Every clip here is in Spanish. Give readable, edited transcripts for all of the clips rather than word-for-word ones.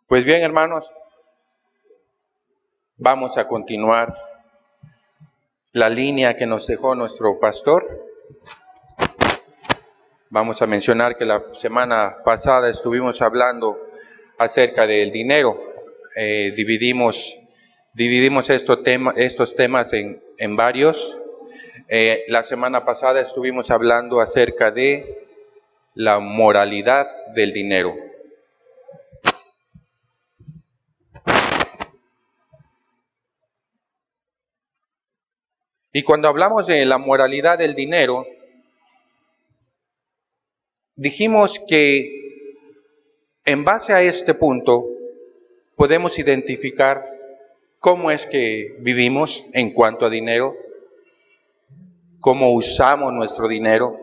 Pues bien, hermanos, vamos a continuar la línea que nos dejó nuestro pastor. Vamos a mencionar que la semana pasada estuvimos hablando acerca del dinero. Dividimos estos temas en varios. La semana pasada estuvimos hablando acerca de la moralidad del dinero. Y cuando hablamos de la moralidad del dinero, dijimos que en base a este punto podemos identificar cómo es que vivimos en cuanto a dinero, cómo usamos nuestro dinero,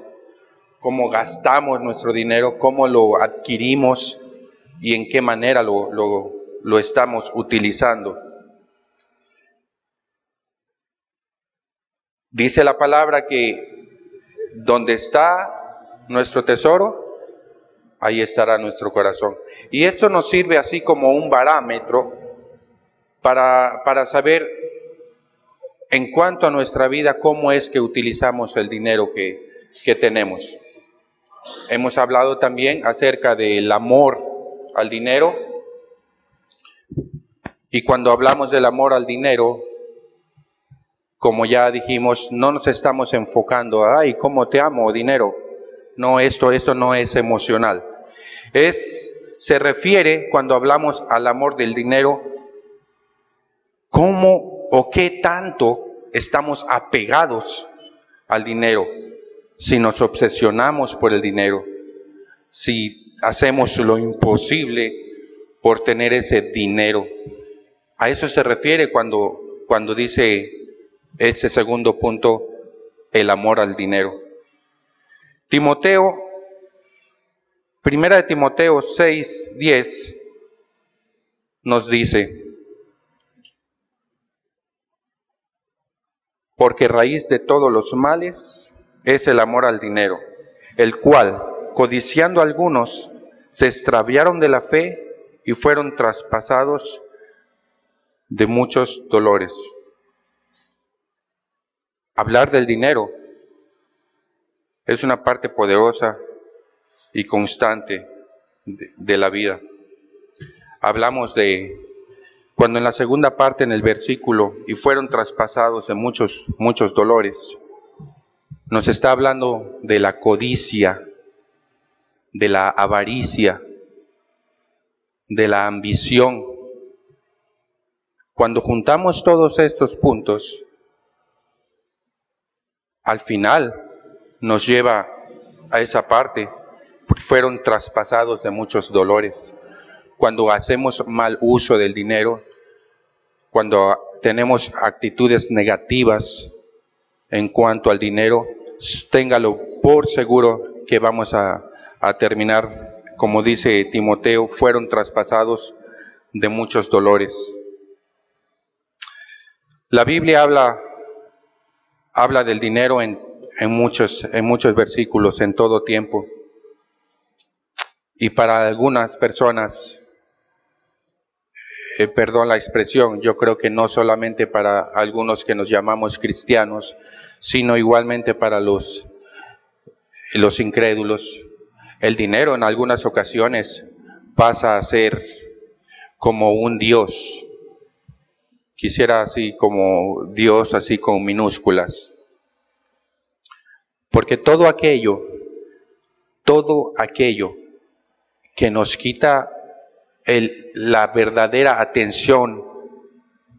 cómo gastamos nuestro dinero, cómo lo adquirimos y en qué manera lo estamos utilizando. Dice la palabra que donde está nuestro tesoro, ahí estará nuestro corazón. Y esto nos sirve así como un barómetro para saber en cuanto a nuestra vida cómo es que utilizamos el dinero que tenemos. Hemos hablado también acerca del amor al dinero. Y cuando hablamos del amor al dinero, como ya dijimos, no nos estamos enfocando, ay, cómo te amo, dinero. No, esto no es emocional. Se refiere, cuando hablamos al amor del dinero, cómo o qué tanto estamos apegados al dinero. Si nos obsesionamos por el dinero, si hacemos lo imposible por tener ese dinero. A eso se refiere cuando dice ese segundo punto, el amor al dinero. Primera de Timoteo 6:10 nos dice: porque raíz de todos los males es el amor al dinero, el cual, codiciando algunos, se extraviaron de la fe y fueron traspasados de muchos dolores. Hablar del dinero es una parte poderosa y constante de la vida. Hablamos de cuando en la segunda parte, en el versículo, y fueron traspasados de muchos dolores, nos está hablando de la codicia, de la avaricia, de la ambición. Cuando juntamos todos estos puntos, al final nos lleva a esa parte, porque fueron traspasados de muchos dolores. Cuando hacemos mal uso del dinero, cuando tenemos actitudes negativas en cuanto al dinero, téngalo por seguro que vamos a terminar, como dice Timoteo, fueron traspasados de muchos dolores. La Biblia habla del dinero en muchos versículos, en todo tiempo. Y para algunas personas, perdón la expresión, yo creo que no solamente para algunos que nos llamamos cristianos, sino igualmente para los incrédulos, el dinero en algunas ocasiones pasa a ser como un Dios. Quisiera así como Dios, así con minúsculas. Porque todo aquello que nos quita la verdadera atención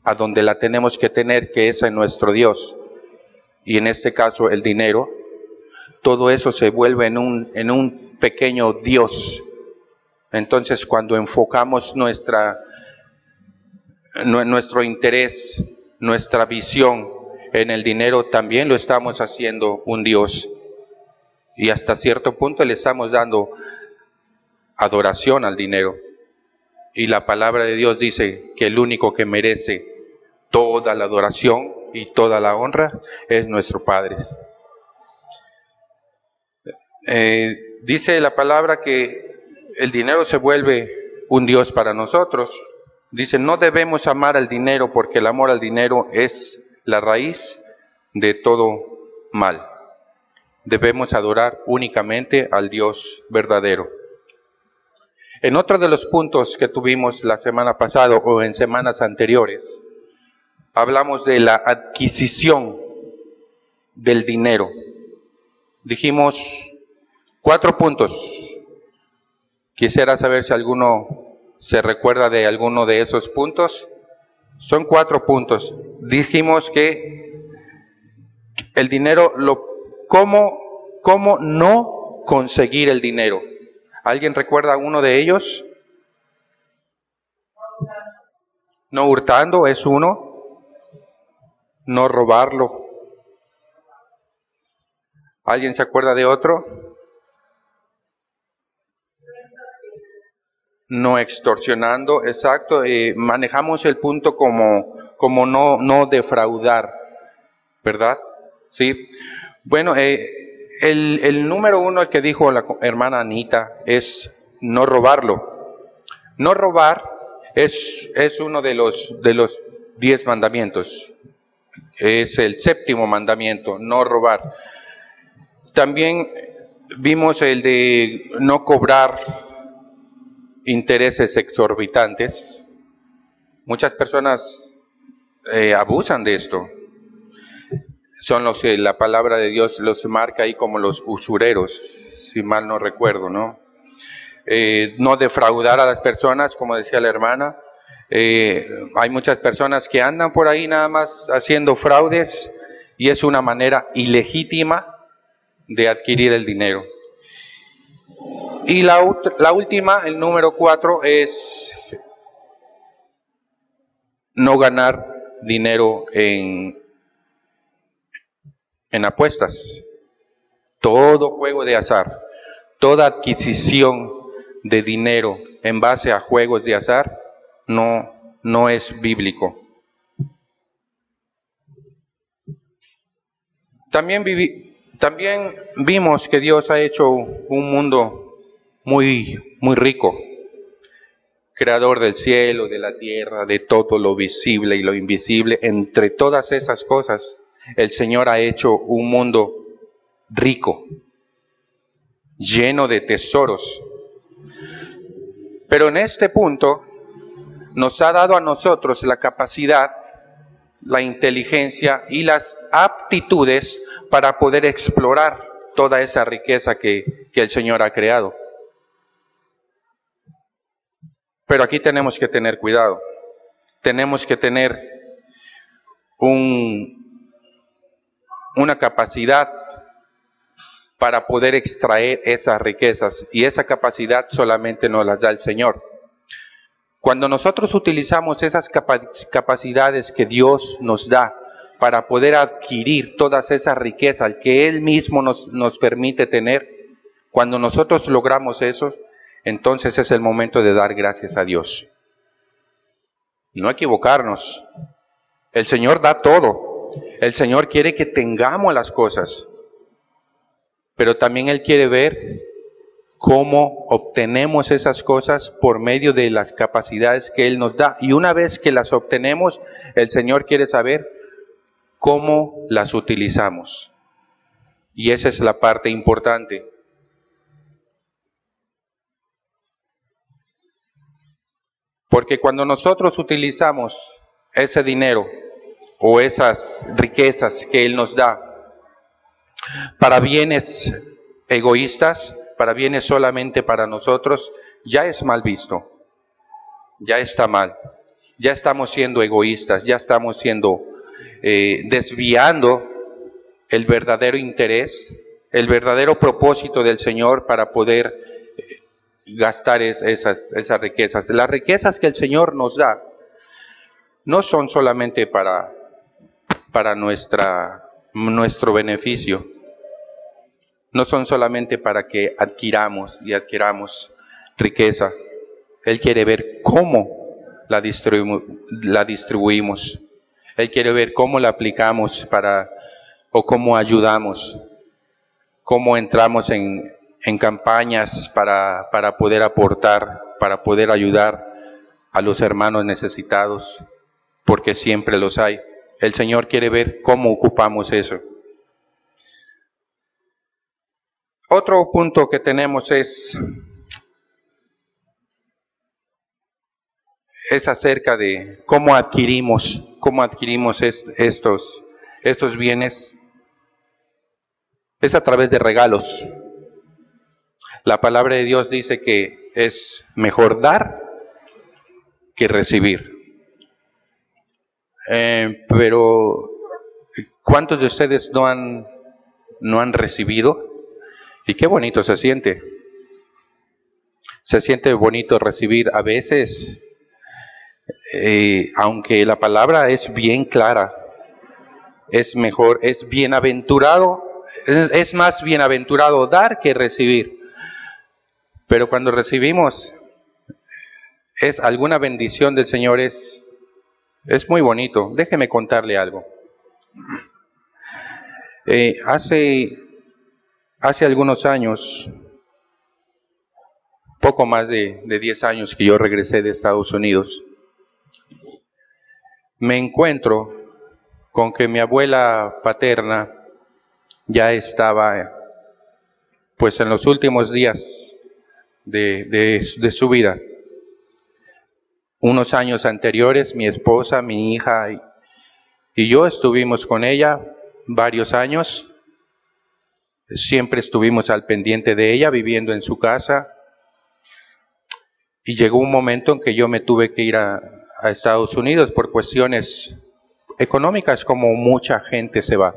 a donde la tenemos que tener, que es en nuestro Dios, y en este caso el dinero, todo eso se vuelve en un pequeño Dios. Entonces, cuando enfocamos nuestro interés, nuestra visión en el dinero, también lo estamos haciendo un Dios. Y hasta cierto punto le estamos dando adoración al dinero. Y la palabra de Dios dice que el único que merece toda la adoración y toda la honra es nuestro Padre. Dice la palabra que el dinero se vuelve un Dios para nosotros. Dice, no debemos amar al dinero porque el amor al dinero es la raíz de todo mal. Debemos adorar únicamente al Dios verdadero. En otro de los puntos que tuvimos la semana pasada o en semanas anteriores, hablamos de la adquisición del dinero. Dijimos 4 puntos. Quisiera saber si alguno se recuerda de alguno de esos puntos. Son 4 puntos. Dijimos que el dinero, ¿cómo no conseguir el dinero? ¿Alguien recuerda uno de ellos? No hurtando es uno. No robarlo. ¿Alguien se acuerda de otro? No extorsionando, exacto. Manejamos el punto como no defraudar, ¿verdad? Sí. Bueno, el número 1 que dijo la hermana Anita es no robarlo. No robar es uno de los 10 mandamientos. Es el 7º mandamiento, no robar. También vimos el de no cobrar intereses exorbitantes. Muchas personas abusan de esto. Son los que la palabra de Dios los marca ahí como los usureros, si mal no recuerdo, ¿no? No defraudar a las personas, como decía la hermana. Hay muchas personas que andan por ahí nada más haciendo fraudes y es una manera ilegítima de adquirir el dinero. Y la última, el número 4, es no ganar dinero en apuestas. Todo juego de azar, toda adquisición de dinero en base a juegos de azar no es bíblico. También vimos que Dios ha hecho un mundo muy, muy rico, creador del cielo, de la tierra, de todo lo visible y lo invisible. Entre todas esas cosas, el Señor ha hecho un mundo rico, lleno de tesoros. Pero en este punto, nos ha dado a nosotros la capacidad, la inteligencia y las aptitudes para poder explorar toda esa riqueza que el Señor ha creado. Pero aquí tenemos que tener cuidado. Tenemos que tener una capacidad para poder extraer esas riquezas, y esa capacidad solamente nos las da el Señor. Cuando nosotros utilizamos esas capacidades que Dios nos da para poder adquirir todas esas riquezas que Él mismo nos permite tener, cuando nosotros logramos eso, entonces es el momento de dar gracias a Dios. No equivocarnos. El Señor da todo. El Señor quiere que tengamos las cosas. Pero también Él quiere ver cómo obtenemos esas cosas por medio de las capacidades que Él nos da. Y una vez que las obtenemos, el Señor quiere saber cómo las utilizamos. Y esa es la parte importante. Porque cuando nosotros utilizamos ese dinero o esas riquezas que Él nos da para bienes egoístas, para bienes solamente para nosotros, ya es mal visto, ya está mal, ya estamos siendo egoístas, ya estamos siendo desviando el verdadero interés, el verdadero propósito del Señor para poder gastar esas riquezas. Las riquezas que el Señor nos da no son solamente para nuestro beneficio. No son solamente para que adquiramos riqueza. Él quiere ver cómo la distribuimos. Él quiere ver cómo la aplicamos o cómo ayudamos, cómo entramos en en campañas para poder aportar, para poder ayudar a los hermanos necesitados, porque siempre los hay. El Señor quiere ver cómo ocupamos eso. Otro punto que tenemos es acerca de cómo adquirimos estos bienes. Es a través de regalos. La palabra de Dios dice que es mejor dar que recibir. Pero ¿cuántos de ustedes no han recibido? Y qué bonito se siente. Se siente bonito recibir a veces, aunque la palabra es bien clara, es mejor, es bienaventurado, es más bienaventurado dar que recibir. Pero cuando recibimos es alguna bendición del Señor, es muy bonito. Déjeme contarle algo. Hace algunos años, poco más de 10 años que yo regresé de Estados Unidos, me encuentro con que mi abuela paterna ya estaba pues en los últimos días de su vida. Unos años anteriores, mi esposa, mi hija y yo estuvimos con ella varios años. Siempre estuvimos al pendiente de ella, viviendo en su casa. Y llegó un momento en que yo me tuve que ir a Estados Unidos por cuestiones económicas, como mucha gente se va.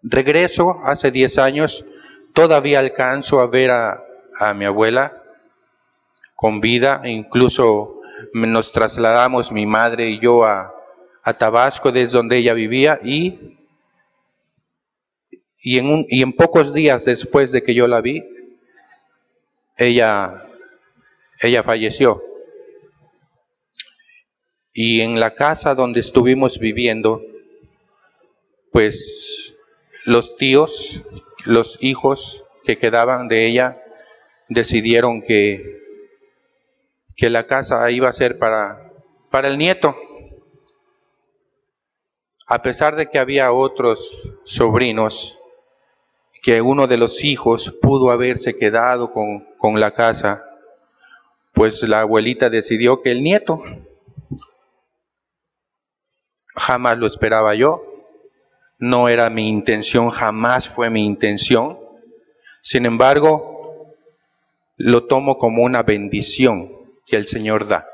Regreso hace 10 años, todavía alcanzo a ver a mi abuela con vida, incluso nos trasladamos mi madre y yo a Tabasco, desde donde ella vivía, y en pocos días después de que yo la vi, ella falleció. Y en la casa donde estuvimos viviendo, pues los tíos, los hijos que quedaban de ella, decidieron que la casa iba a ser para el nieto. A pesar de que había otros sobrinos, que uno de los hijos pudo haberse quedado con la casa, pues la abuelita decidió que el nieto. Jamás lo esperaba yo, no era mi intención, jamás fue mi intención. Sin embargo, lo tomo como una bendición que el Señor da.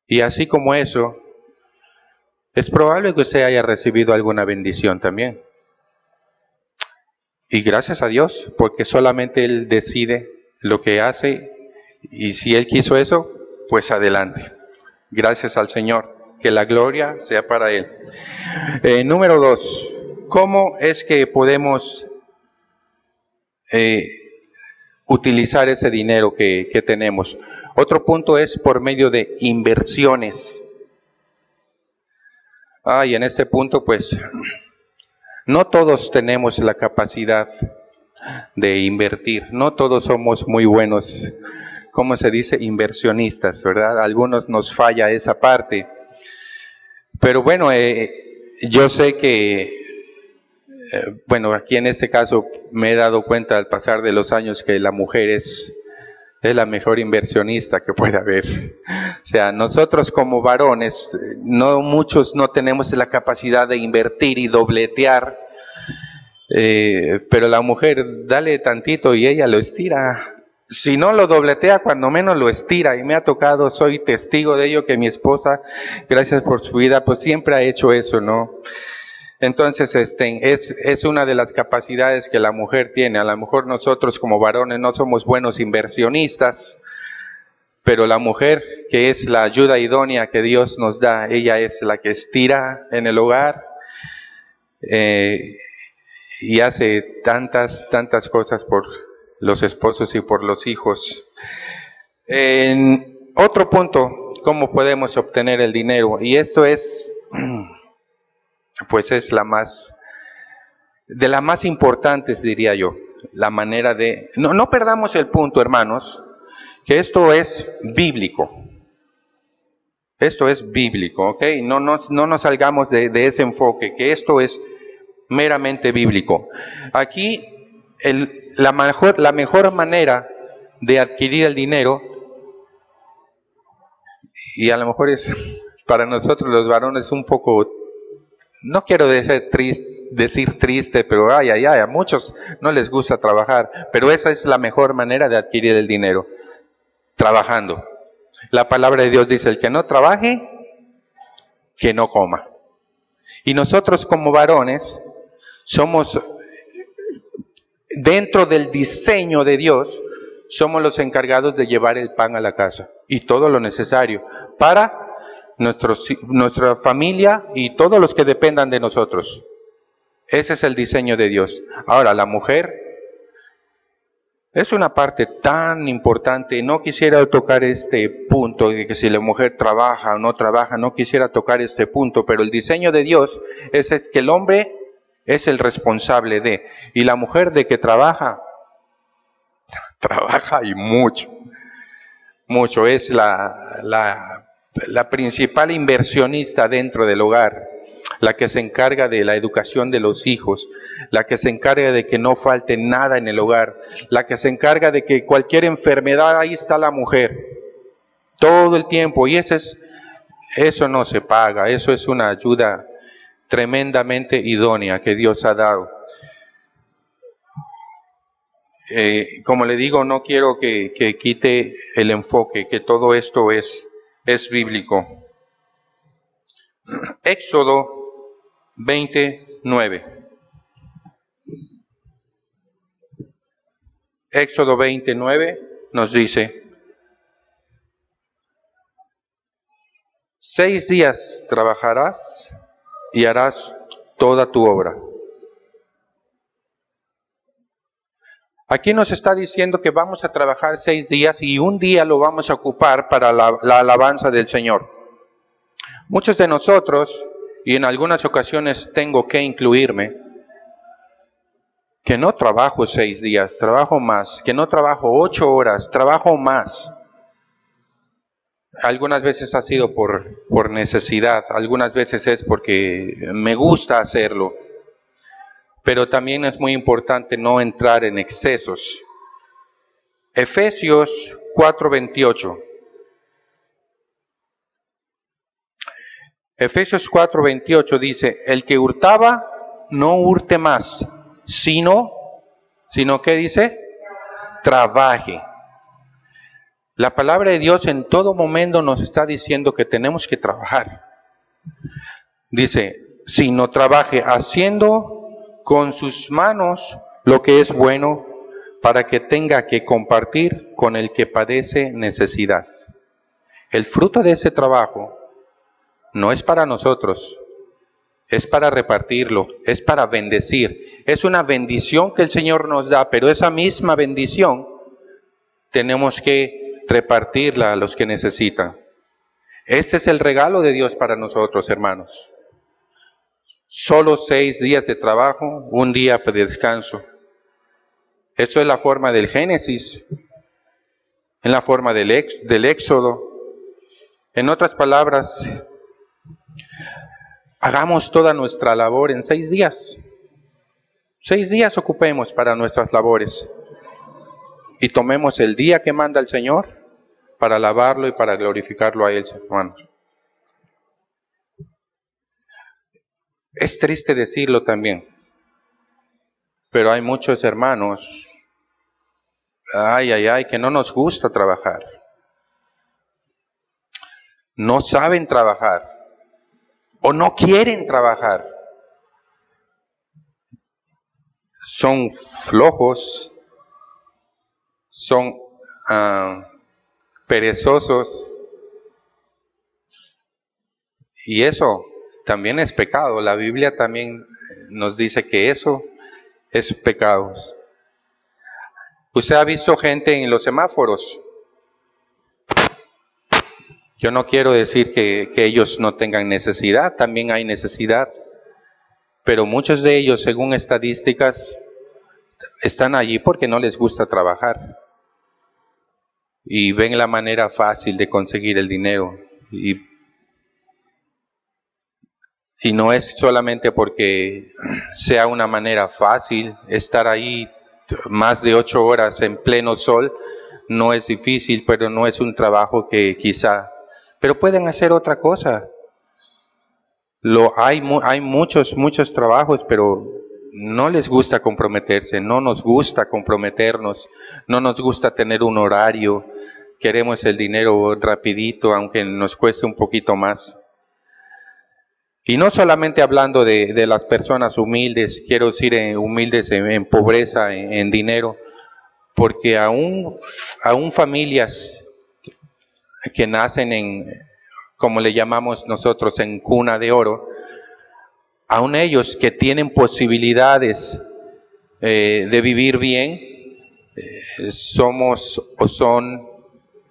Y así como eso, es probable que usted haya recibido alguna bendición también. Y gracias a Dios, porque solamente Él decide lo que hace, y si Él quiso eso, pues adelante. Gracias al Señor, que la gloria sea para Él. Número 2, ¿cómo es que podemos utilizar ese dinero que tenemos? Otro punto es por medio de inversiones. Y en este punto, pues, no todos tenemos la capacidad de invertir, no todos somos muy buenos, ¿cómo se dice? Inversionistas, ¿verdad? A algunos nos falla esa parte. Pero bueno, yo sé que, bueno, aquí en este caso me he dado cuenta al pasar de los años que la mujer es la mejor inversionista que puede haber. O sea, nosotros como varones, muchos no tenemos la capacidad de invertir y dobletear, pero la mujer, dale tantito y ella lo estira. Si no lo dobletea, cuando menos lo estira. Y me ha tocado, soy testigo de ello, que mi esposa, gracias por su vida, pues siempre ha hecho eso, ¿no? Entonces, es una de las capacidades que la mujer tiene. A lo mejor nosotros como varones no somos buenos inversionistas, pero la mujer, que es la ayuda idónea que Dios nos da, ella es la que estira en el hogar, y hace tantas cosas por los esposos y por los hijos. Otro punto, ¿cómo podemos obtener el dinero? Y esto es, pues es la más de las más importantes, diría yo, la manera de... No perdamos el punto, hermanos, que esto es bíblico. Esto es bíblico, ¿ok? No nos salgamos de ese enfoque, que esto es meramente bíblico. Aquí, la mejor manera de adquirir el dinero, y a lo mejor es para nosotros los varones un poco, no quiero decir triste, pero a muchos no les gusta trabajar, pero esa es la mejor manera de adquirir el dinero, trabajando. La palabra de Dios dice, el que no trabaje, que no coma. Y nosotros como varones somos, dentro del diseño de Dios, somos los encargados de llevar el pan a la casa y todo lo necesario para nuestra familia y todos los que dependan de nosotros. Ese es el diseño de Dios. Ahora, la mujer es una parte tan importante. No quisiera tocar este punto de que si la mujer trabaja o no trabaja, no quisiera tocar este punto, pero el diseño de Dios es que el hombre es el responsable de, y la mujer de que trabaja y mucho, es la principal inversionista dentro del hogar, la que se encarga de la educación de los hijos, la que se encarga de que no falte nada en el hogar, la que se encarga de que cualquier enfermedad, ahí está la mujer, todo el tiempo, y eso no se paga, eso es una ayuda tremendamente idónea que Dios ha dado. Como le digo, no quiero que quite el enfoque, que todo esto es bíblico. Éxodo 29. Éxodo 29 nos dice, 6 días trabajarás y harás toda tu obra. Aquí nos está diciendo que vamos a trabajar 6 días y un día lo vamos a ocupar para la alabanza del Señor. Muchos de nosotros, y en algunas ocasiones tengo que incluirme, que no trabajo 6 días, trabajo más, que no trabajo 8 horas, trabajo más. Algunas veces ha sido por necesidad, algunas veces es porque me gusta hacerlo. Pero también es muy importante no entrar en excesos. Efesios 4:28. Efesios 4:28 dice, el que hurtaba, no hurte más, sino ¿qué dice? Trabaje. La palabra de Dios en todo momento nos está diciendo que tenemos que trabajar. Dice, sino trabaje haciendo con sus manos lo que es bueno, para que tenga que compartir con el que padece necesidad. El fruto de ese trabajo no es para nosotros, es para repartirlo, es para bendecir. Es una bendición que el Señor nos da, pero esa misma bendición tenemos que repartirla a los que necesitan. Ese es el regalo de Dios para nosotros, hermanos. Solo 6 días de trabajo, un día de descanso. Eso es la forma del Génesis, en la forma del Éxodo. En otras palabras, hagamos toda nuestra labor en 6 días. 6 días ocupemos para nuestras labores. Y tomemos el día que manda el Señor para alabarlo y para glorificarlo a Él, hermanos. Es triste decirlo también, pero hay muchos hermanos, que no nos gusta trabajar. No saben trabajar o no quieren trabajar. Son flojos, son perezosos, y eso también es pecado. La Biblia también nos dice que eso es pecado. Usted ha visto gente en los semáforos. Yo no quiero decir que ellos no tengan necesidad, también hay necesidad. pero muchos de ellos, según estadísticas, están allí porque no les gusta trabajar y ven la manera fácil de conseguir el dinero. Y no es solamente porque sea una manera fácil estar ahí más de 8 horas en pleno sol. No es difícil, pero no es un trabajo que quizá... Pero pueden hacer otra cosa. Hay muchos trabajos, pero no les gusta comprometerse, no nos gusta comprometernos, no nos gusta tener un horario. Queremos el dinero rapidito, aunque nos cueste un poquito más. Y no solamente hablando de las personas humildes, quiero decir humildes en pobreza, en dinero, porque aún familias que nacen en, como le llamamos nosotros, en cuna de oro, aún ellos que tienen posibilidades de vivir bien, somos o son,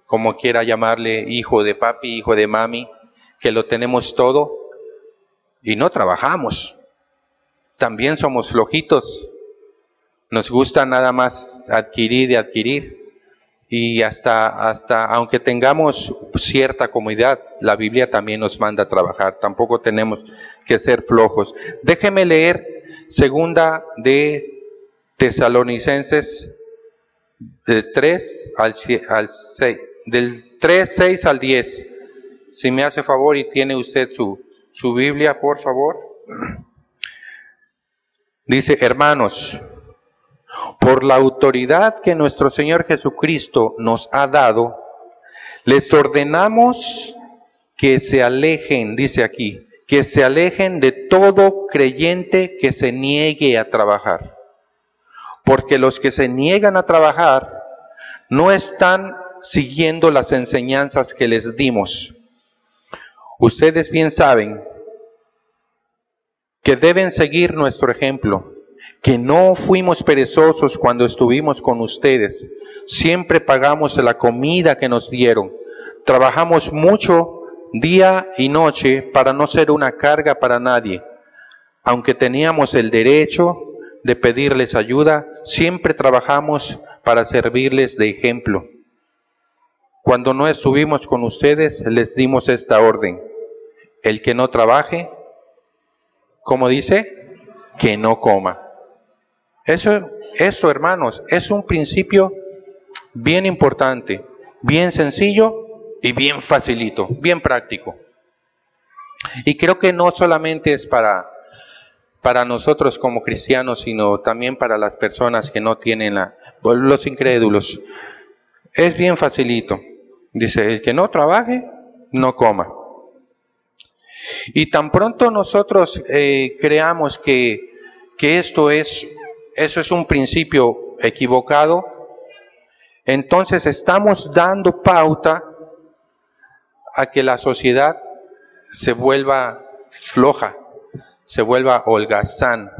como quiera llamarle, hijo de papi, hijo de mami, que lo tenemos todo y no trabajamos. También somos flojitos. Nos gusta nada más adquirir y adquirir. Y hasta aunque tengamos cierta comodidad, la Biblia también nos manda a trabajar. Tampoco tenemos que ser flojos. Déjeme leer segunda de Tesalonicenses del 3 al 6, del 3, 6 al 10. Si me hace favor y tiene usted su Biblia, por favor. Dice: hermanos, por la autoridad que nuestro Señor Jesucristo nos ha dado, les ordenamos que se alejen, dice aquí, que se alejen de todo creyente que se niegue a trabajar. Porque los que se niegan a trabajar no están siguiendo las enseñanzas que les dimos. Ustedes bien saben que deben seguir nuestro ejemplo, que no fuimos perezosos cuando estuvimos con ustedes, siempre pagamos la comida que nos dieron, trabajamos mucho día y noche para no ser una carga para nadie. Aunque teníamos el derecho de pedirles ayuda, siempre trabajamos para servirles de ejemplo. Cuando no estuvimos con ustedes, les dimos esta orden: el que no trabaje, ¿cómo dice? Que no coma. Eso, hermanos, es un principio bien importante, bien sencillo y bien facilito, bien práctico. Y creo que no solamente es para nosotros como cristianos, sino también para las personas que no tienen los incrédulos. Es bien facilito. Dice: el que no trabaje, no coma. Y tan pronto nosotros creamos que eso es un principio equivocado, entonces estamos dando pauta a que la sociedad se vuelva floja, se vuelva holgazán,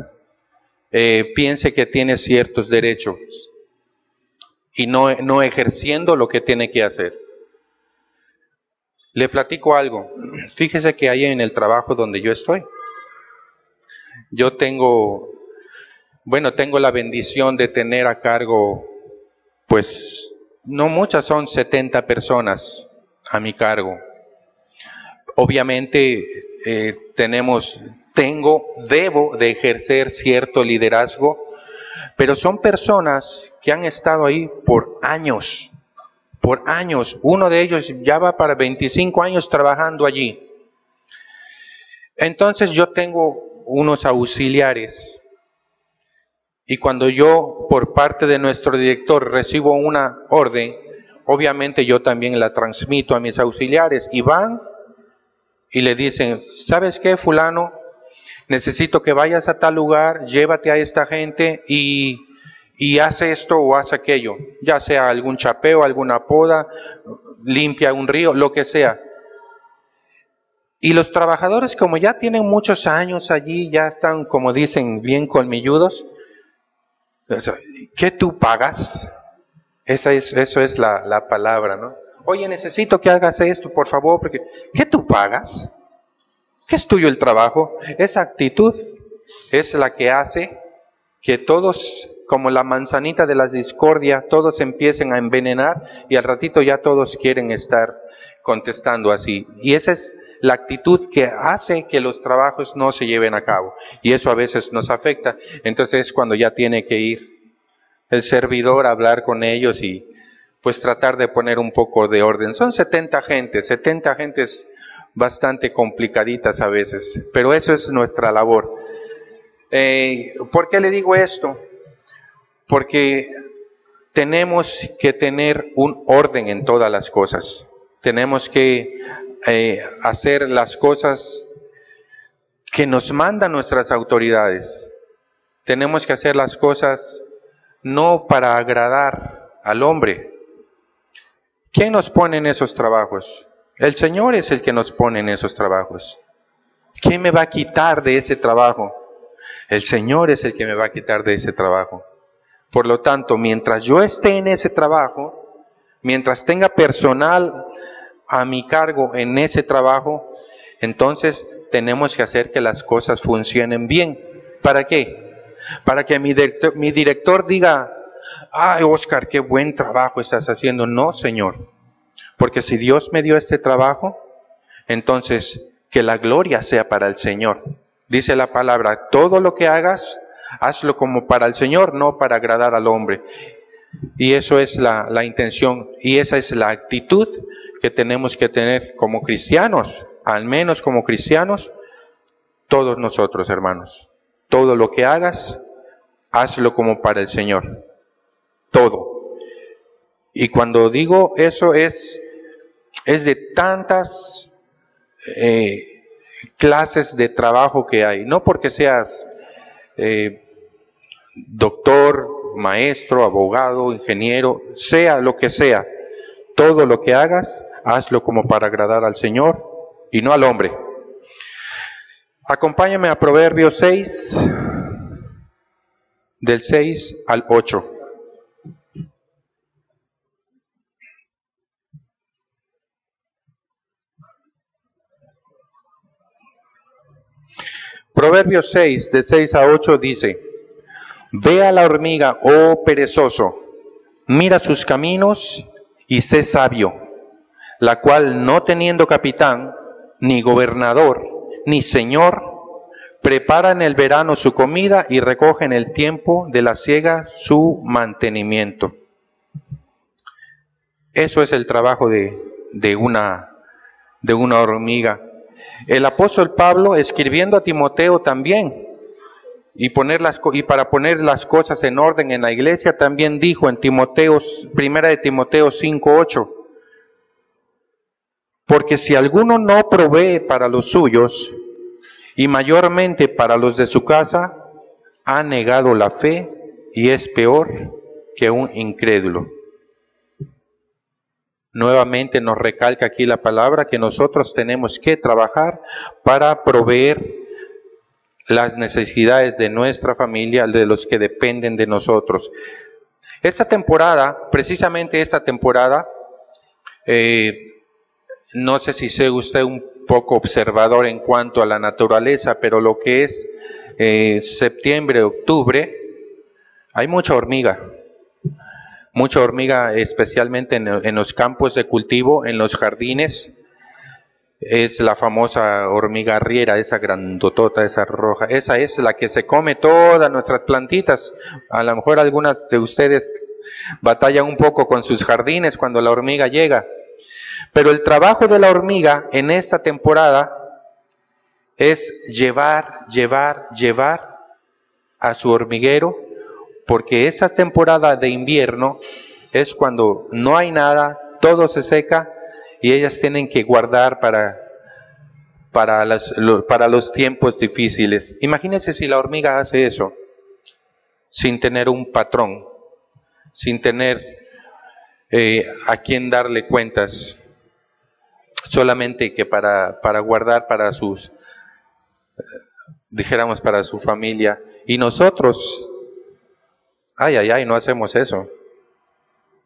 piense que tiene ciertos derechos y no ejerciendo lo que tiene que hacer. Le platico algo. Fíjese que ahí en el trabajo donde yo estoy, yo tengo la bendición de tener a cargo, pues, no muchas, son 70 personas a mi cargo. Obviamente debo de ejercer cierto liderazgo, pero son personas que han estado ahí por años. Uno de ellos ya va para 25 años trabajando allí. Entonces yo tengo unos auxiliares. Y cuando yo, por parte de nuestro director, recibo una orden, obviamente yo también la transmito a mis auxiliares y van y le dicen: ¿sabes qué, fulano? Necesito que vayas a tal lugar, llévate a esta gente y haz esto o haz aquello, ya sea algún chapeo, alguna poda, limpia un río, lo que sea. Y los trabajadores, como ya tienen muchos años allí, ya están, como dicen, bien colmilludos. ¿Qué tú pagas? Eso es la palabra, ¿no? Oye, necesito que hagas esto, por favor, porque ¿qué tú pagas? ¿Qué es tuyo el trabajo? Esa actitud es la que hace que todos, como la manzanita de la discordia, todos empiecen a envenenar y al ratito ya todos quieren estar contestando así. Y esa es la actitud que hace que los trabajos no se lleven a cabo. Y eso a veces nos afecta. Entonces es cuando ya tiene que ir el servidor a hablar con ellos y pues tratar de poner un poco de orden. Son 70 gentes bastante complicaditas a veces, pero eso es nuestra labor. ¿Por qué le digo esto? Porque tenemos que tener un orden en todas las cosas. Tenemos que hacer las cosas que nos mandan nuestras autoridades. Tenemos que hacer las cosas no para agradar al hombre. ¿Quién nos pone en esos trabajos? El Señor es el que nos pone en esos trabajos. ¿Quién me va a quitar de ese trabajo? El Señor es el que me va a quitar de ese trabajo. Por lo tanto, mientras yo esté en ese trabajo, mientras tenga personal a mi cargo en ese trabajo, entonces tenemos que hacer que las cosas funcionen bien. ¿Para qué? Para que mi director diga, ay, Oscar, qué buen trabajo estás haciendo. No, Señor, porque si Dios me dio este trabajo, entonces que la gloria sea para el Señor. Dice la palabra, todo lo que hagas, hazlo como para el Señor, no para agradar al hombre. Y eso es la intención, y esa es la actitud que tenemos que tener como cristianos, al menos como cristianos, todos nosotros, hermanos. Todo lo que hagas, hazlo como para el Señor. Todo. Y cuando digo eso es de tantas clases de trabajo que hay. No porque seas doctor, maestro, abogado, ingeniero, sea lo que sea. Todo lo que hagas, hazlo como para agradar al Señor y no al hombre. Acompáñame a Proverbios 6, del 6 al 8. Proverbios 6, de 6 a 8 dice, ve a la hormiga, oh perezoso, mira sus caminos y sé sabio, la cual no teniendo capitán, ni gobernador, ni señor, prepara en el verano su comida y recoge en el tiempo de la siega su mantenimiento. Eso es el trabajo de una hormiga. El apóstol Pablo, escribiendo a Timoteo también, y para poner las cosas en orden en la iglesia, también dijo en primera de Timoteo 5:8, porque si alguno no provee para los suyos, y mayormente para los de su casa, ha negado la fe y es peor que un incrédulo. Nuevamente nos recalca aquí la palabra que nosotros tenemos que trabajar para proveer las necesidades de nuestra familia, de los que dependen de nosotros. Esta temporada, precisamente esta temporada, no sé si sea usted un poco observador en cuanto a la naturaleza, pero lo que es septiembre, octubre, hay mucha hormiga especialmente en los campos de cultivo, en los jardines. Es la famosa hormiga arriera, esa grandotota, esa roja. Esa es la que se come todas nuestras plantitas. A lo mejor algunas de ustedes batallan un poco con sus jardines cuando la hormiga llega. Pero el trabajo de la hormiga en esta temporada es llevar a su hormiguero, porque esa temporada de invierno es cuando no hay nada, todo se seca y ellas tienen que guardar para los tiempos difíciles. Imagínense si la hormiga hace eso sin tener un patrón, sin tener a quien darle cuentas, solamente que para guardar para sus, dijéramos, para su familia. Y nosotros, no hacemos eso.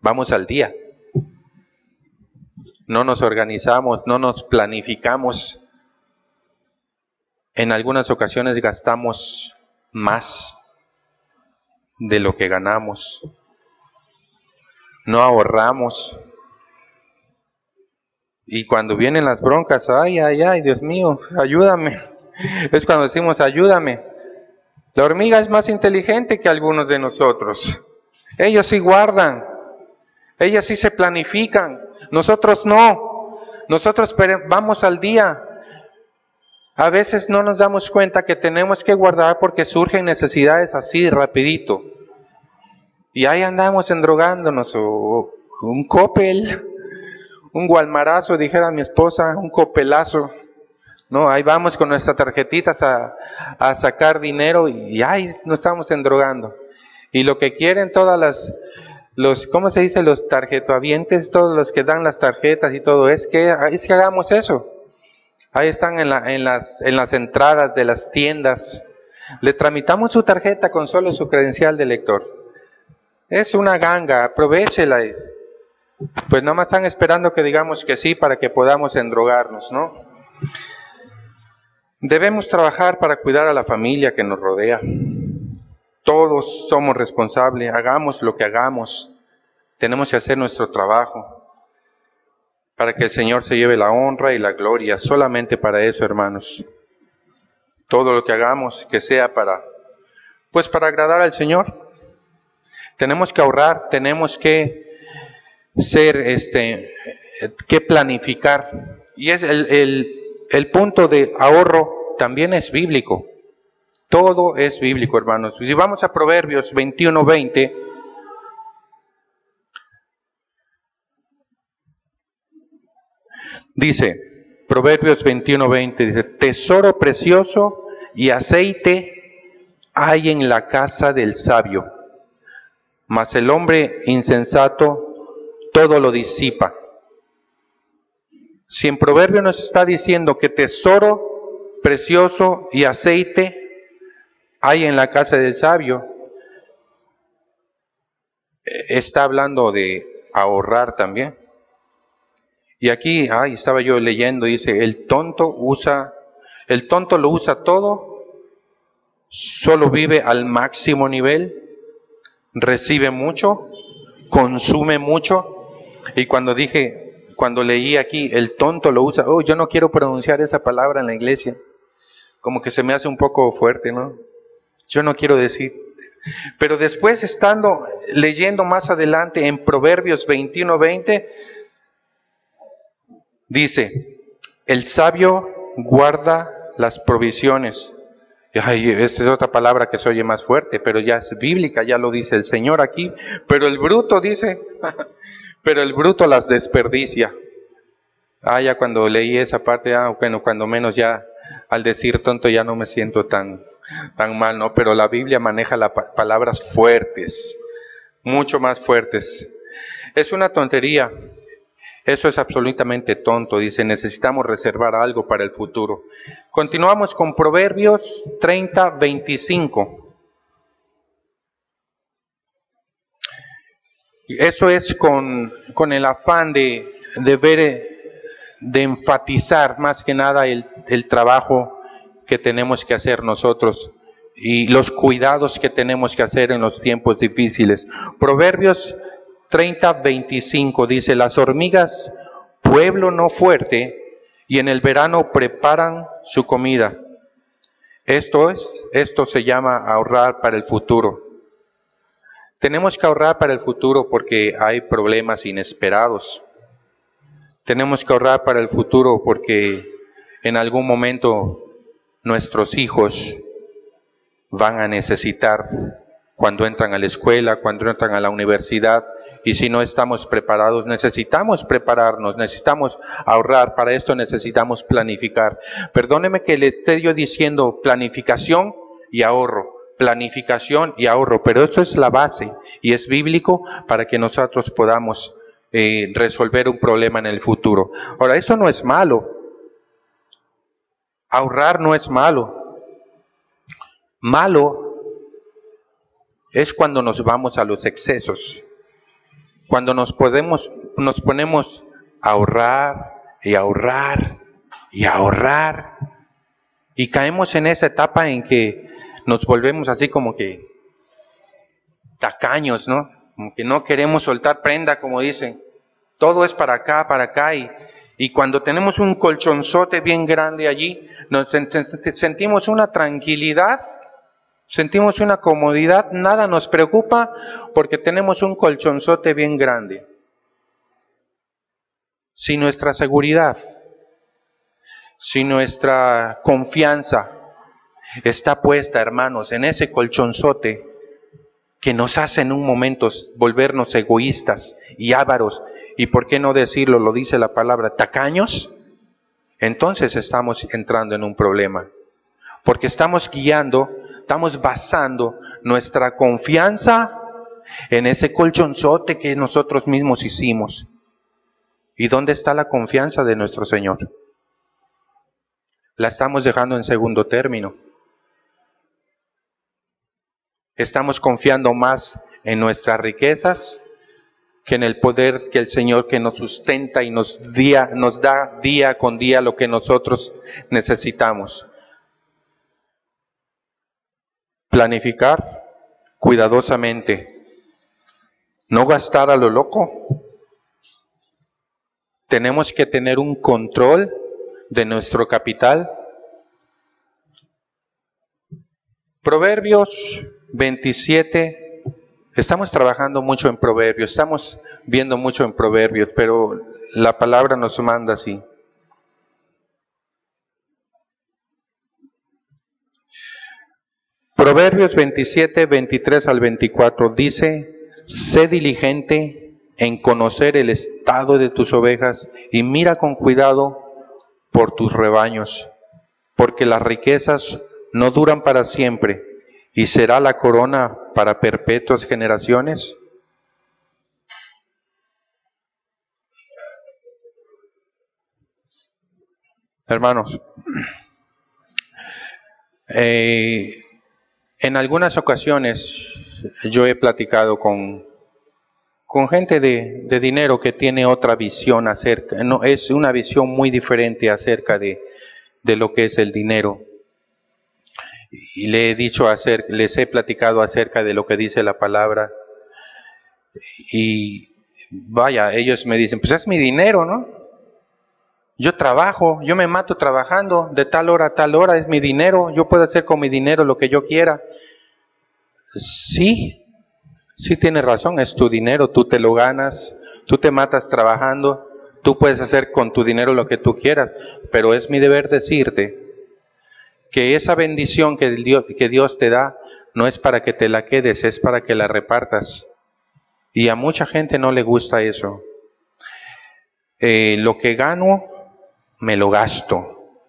Vamos al día. No nos organizamos, no nos planificamos. En algunas ocasiones gastamos más de lo que ganamos. No ahorramos. Y cuando vienen las broncas, ay, ay, ay, Dios mío, ayúdame. Es cuando decimos, ayúdame. La hormiga es más inteligente que algunos de nosotros. Ellos sí guardan. Ellas sí se planifican. Nosotros no. Nosotros vamos al día. A veces no nos damos cuenta que tenemos que guardar porque surgen necesidades así rapidito. Y ahí andamos endrogándonos, o un Coppel, un gualmarazo, dijera mi esposa, un copelazo. No, ahí vamos con nuestras tarjetitas a sacar dinero y ahí nos estamos endrogando. Y lo que quieren todas ¿cómo se dice? Los tarjetavientes, todos los que dan las tarjetas y todo, es que hagamos eso. Ahí están en las entradas de las tiendas. Le tramitamos su tarjeta con solo su credencial de lector. Es una ganga, aprovéchela. Pues nada más están esperando que digamos que sí para que podamos endrogarnos, ¿no? Debemos trabajar para cuidar a la familia que nos rodea. Todos somos responsables, hagamos lo que hagamos. Tenemos que hacer nuestro trabajo para que el Señor se lleve la honra y la gloria. Solamente para eso, hermanos. Todo lo que hagamos que sea para agradar al Señor. Tenemos que ahorrar, tenemos que que planificar. Y es el punto de ahorro también es bíblico. Todo es bíblico, hermanos. Si vamos a Proverbios 21:20, dice, Proverbios 21:20, dice, tesoro precioso y aceite hay en la casa del sabio, mas el hombre insensato todo lo disipa. Si en Proverbio nos está diciendo que tesoro precioso y aceite hay en la casa del sabio, está hablando de ahorrar también. Y aquí, estaba yo leyendo, dice, el tonto lo usa todo, solo vive al máximo nivel, recibe mucho, consume mucho. Y cuando leí aquí, el tonto lo usa, yo no quiero pronunciar esa palabra en la iglesia, como que se me hace un poco fuerte, ¿no? Yo no quiero decir. Pero después, estando leyendo más adelante en Proverbios 21:20, dice, el sabio guarda las provisiones. Esta es otra palabra que se oye más fuerte, pero ya es bíblica, ya lo dice el Señor aquí. Pero el bruto dice, pero el bruto las desperdicia. Ya cuando leí esa parte, bueno, cuando menos ya al decir tonto ya no me siento tan mal, ¿no? Pero la Biblia maneja las palabras fuertes, mucho más fuertes. Es una tontería. Eso es absolutamente tonto, dice, necesitamos reservar algo para el futuro. Continuamos con Proverbios 30:25. Eso es con el afán de enfatizar más que nada el trabajo que tenemos que hacer nosotros y los cuidados que tenemos que hacer en los tiempos difíciles. Proverbios 30:25 dice, las hormigas, pueblo no fuerte, y en el verano preparan su comida. Esto se llama ahorrar para el futuro. Tenemos que ahorrar para el futuro porque hay problemas inesperados. Tenemos que ahorrar para el futuro porque en algún momento nuestros hijos van a necesitar cuando entran a la escuela, cuando entran a la universidad, y si no estamos preparados, necesitamos prepararnos, necesitamos ahorrar, para esto necesitamos planificar. Perdóneme que le esté yo diciendo planificación y ahorro, pero eso es la base y es bíblico para que nosotros podamos resolver un problema en el futuro. Ahora, eso no es malo, ahorrar no es malo. Malo es cuando nos vamos a los excesos, cuando nos ponemos a ahorrar y ahorrar y ahorrar Y caemos en esa etapa en que nos volvemos así como que tacaños, ¿no? Como que no queremos soltar prenda, como dicen. Todo es para acá, y cuando tenemos un colchonzote bien grande allí, nos sentimos una tranquilidad, sentimos una comodidad, nada nos preocupa porque tenemos un colchonzote bien grande. Si nuestra seguridad, si nuestra confianza está puesta, hermanos, en ese colchonzote que nos hace en un momento volvernos egoístas y ávaros, y por qué no decirlo, lo dice la palabra, tacaños, entonces estamos entrando en un problema. Porque estamos basando nuestra confianza en ese colchonzote que nosotros mismos hicimos. ¿Y dónde está la confianza de nuestro Señor? La estamos dejando en segundo término. Estamos confiando más en nuestras riquezas que en el poder que el Señor que nos sustenta y nos da día con día lo que nosotros necesitamos. Planificar cuidadosamente, no gastar a lo loco. Tenemos que tener un control de nuestro capital. Proverbios 27. Estamos trabajando mucho en Proverbios, estamos viendo mucho en Proverbios, pero la palabra nos manda así. Proverbios 27, 23 al 24 dice: sé diligente en conocer el estado de tus ovejas y mira con cuidado por tus rebaños, porque las riquezas no duran para siempre, y será la corona para perpetuas generaciones. Hermanos, en algunas ocasiones yo he platicado con gente de dinero que tiene otra visión acerca, no, es una visión muy diferente acerca de lo que es el dinero. Y les he platicado acerca de lo que dice la palabra. Y vaya, ellos me dicen, pues es mi dinero, ¿no? Yo trabajo, yo me mato trabajando de tal hora a tal hora, es mi dinero, yo puedo hacer con mi dinero lo que yo quiera. Sí tienes razón, es tu dinero, tú te lo ganas, tú te matas trabajando, tú puedes hacer con tu dinero lo que tú quieras, pero es mi deber decirte que esa bendición que Dios te da no es para que te la quedes, es para que la repartas. Y a mucha gente no le gusta eso. Lo que gano, me lo gasto.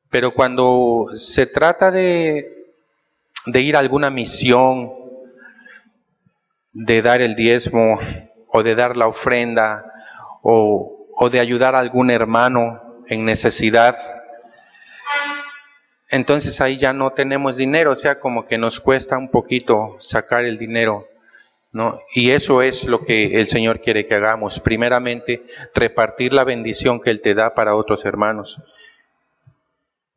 Pero cuando se trata de ir a alguna misión, de dar el diezmo, o de dar la ofrenda, o de ayudar a algún hermano en necesidad, entonces ahí ya no tenemos dinero, o sea, como que nos cuesta un poquito sacar el dinero, ¿no? Y eso es lo que el Señor quiere que hagamos. Primeramente, repartir la bendición que Él te da para otros hermanos.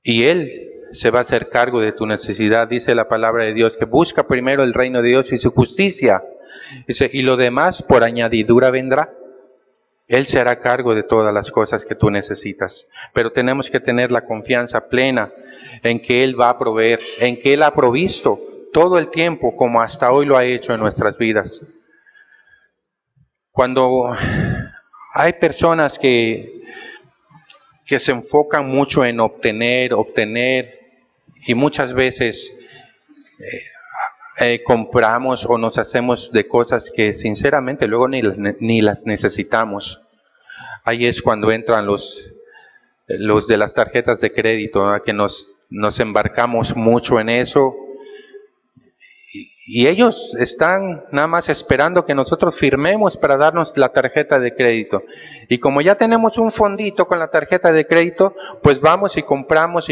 Y Él se va a hacer cargo de tu necesidad. Dice la palabra de Dios que busca primero el reino de Dios y su justicia. Dice, y lo demás por añadidura vendrá. Él se hará cargo de todas las cosas que tú necesitas. Pero tenemos que tener la confianza plena en que Él va a proveer, en que Él ha provisto todo el tiempo como hasta hoy lo ha hecho en nuestras vidas. Cuando hay personas que se enfocan mucho en obtener, y muchas veces compramos o nos hacemos de cosas que sinceramente luego ni las necesitamos. Ahí es cuando entran los de las tarjetas de crédito, ¿no? Que nos embarcamos mucho en eso. Y ellos están nada más esperando que nosotros firmemos para darnos la tarjeta de crédito. Y como ya tenemos un fondito con la tarjeta de crédito, pues vamos y compramos.